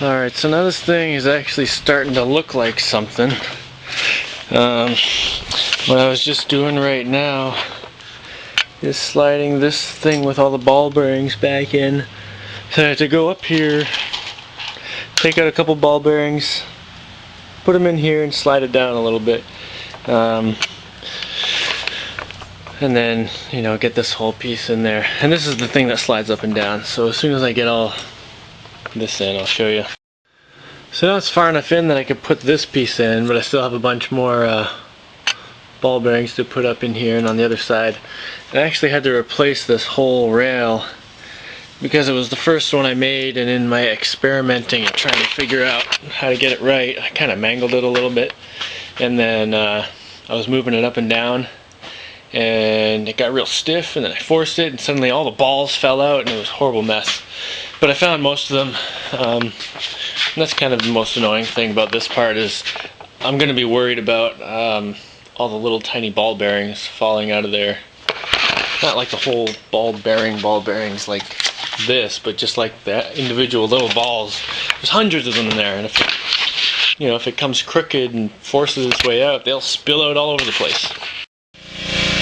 Alright, so now this thing is actually starting to look like something. What I was just doing right now is sliding this thing with all the ball bearings back in. So I have to go up here, take out a couple ball bearings, put them in here and slide it down a little bit. And then, you know, get this whole piece in there. And this is the thing that slides up and down. So as soon as I get all this in, I'll show you. So now it's far enough in that I could put this piece in, but I still have a bunch more ball bearings to put up in here and on the other side. And I actually had to replace this whole rail because it was the first one I made, and in my experimenting and trying to figure out how to get it right, I kind of mangled it a little bit. And then I was moving it up and down, and it got real stiff, and then I forced it, and suddenly all the balls fell out, and it was a horrible mess. But I found most of them. And that's kind of the most annoying thing about this part, is I'm going to be worried about all the little tiny ball bearings falling out of there. Not like the whole ball bearings like this, but just like the individual little balls. There's hundreds of them in there, and if it comes crooked and forces its way out, they'll spill out all over the place.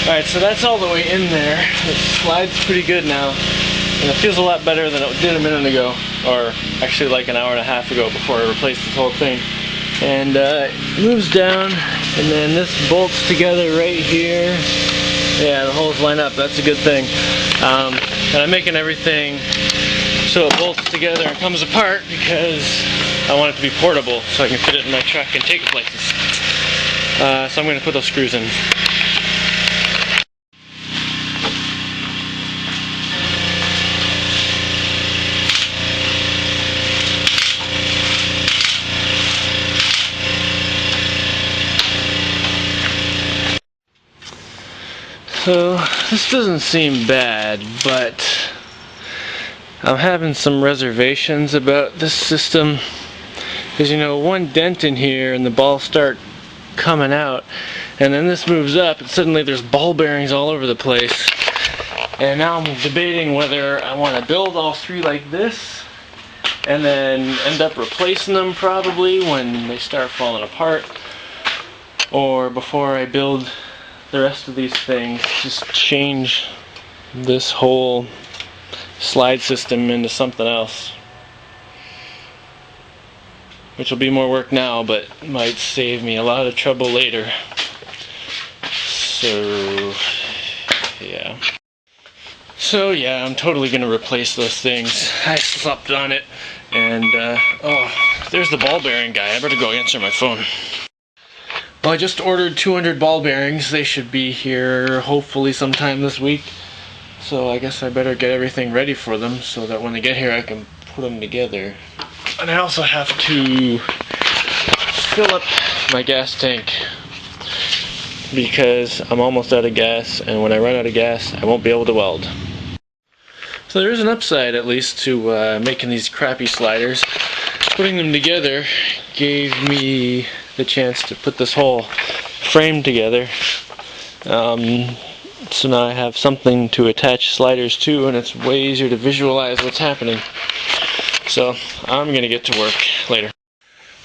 Alright, so that's all the way in there. It slides pretty good now, and it feels a lot better than it did a minute ago, or actually like an hour and a half ago before I replaced this whole thing. And it moves down, and then this bolts together right here. Yeah, the holes line up, that's a good thing. And I'm making everything so it bolts together and comes apart because I want it to be portable so I can fit it in my truck and take it places. So I'm going to put those screws in. So this doesn't seem bad, but I'm having some reservations about this system, because one dent in here and the balls start coming out, and then this moves up and suddenly there's ball bearings all over the place. And now I'm debating whether I want to build all three like this and then end up replacing them probably when they start falling apart, or before I build the rest of these things, just change this whole slide system into something else, which will be more work now but might save me a lot of trouble later. So yeah, I'm totally gonna replace those things. I slept on it, and oh, there's the ball bearing guy. I better go answer my phone. Well, I just ordered 200 ball bearings. They should be here hopefully sometime this week. So I guess I better get everything ready for them so that when they get here I can put them together. And I also have to fill up my gas tank because I'm almost out of gas, and when I run out of gas I won't be able to weld. So there is an upside, at least, to making these crappy sliders. Putting them together gave me the chance to put this whole frame together. So now I have something to attach sliders to, and it's way easier to visualize what's happening. So I'm going to get to work later.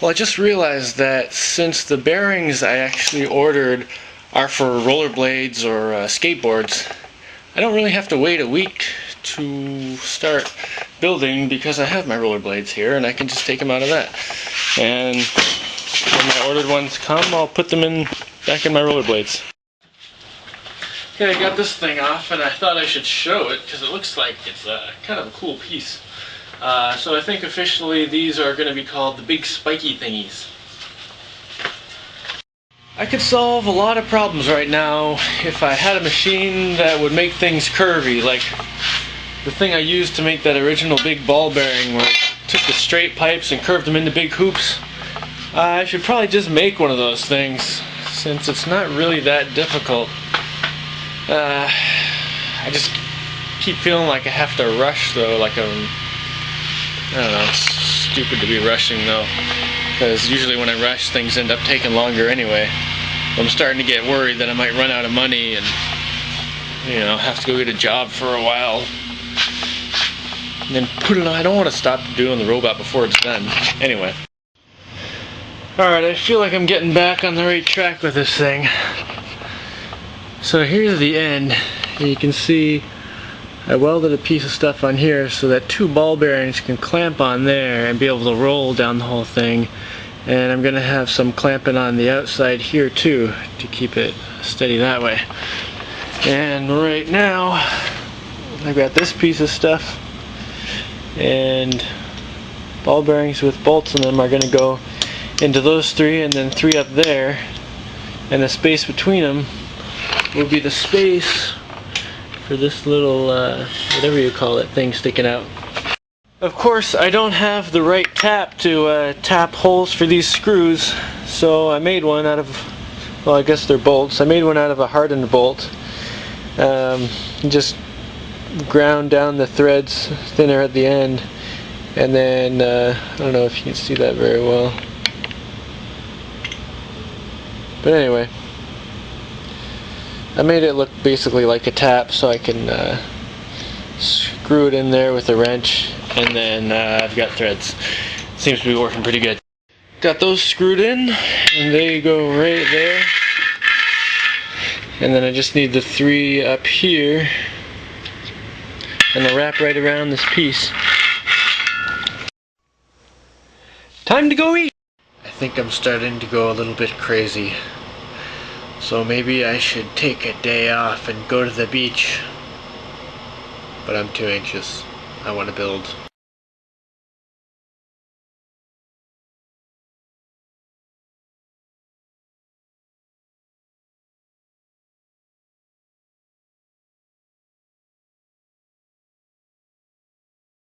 Well, I just realized that since the bearings I actually ordered are for rollerblades or skateboards, I don't really have to wait a week to start building because I have my rollerblades here and I can just take them out of that. And when my ordered ones come, I'll put them back in my rollerblades. Okay, I got this thing off, and I thought I should show it because it looks like it's kind of a cool piece. So I think officially these are going to be called the big spiky thingies. I could solve a lot of problems right now if I had a machine that would make things curvy, like the thing I used to make that original big ball bearing where I took the straight pipes and curved them into big hoops. I should probably just make one of those things, since it's not really that difficult. I just keep feeling like I have to rush though, like I don't know, it's stupid to be rushing though, because usually when I rush things end up taking longer anyway. I'm starting to get worried that I might run out of money and have to go get a job for a while. and then put it on. I don't want to stop doing the robot before it's done. Anyway. Alright, I feel like I'm getting back on the right track with this thing. So here's the end. You can see I welded a piece of stuff on here so that 2 ball bearings can clamp on there and be able to roll down the whole thing. And I'm going to have some clamping on the outside here too to keep it steady that way. And right now I've got this piece of stuff, and ball bearings with bolts in them are going to go into those 3 and then 3 up there, and the space between them will be the space for this little whatever you call it thing sticking out. Of course, I don't have the right tap to tap holes for these screws, so I made one out of, well, I guess they're bolts. I made one out of a hardened bolt. Just ground down the threads thinner at the end, and then I don't know if you can see that very well, but anyway, I made it look basically like a tap so I can screw it in there with a wrench, and then I've got threads. Seems to be working pretty good. Got those screwed in, and they go right there. And then I just need the 3 up here, and they'll wrap right around this piece. Time to go eat! I think I'm starting to go a little bit crazy. So maybe I should take a day off and go to the beach. But I'm too anxious. I want to build.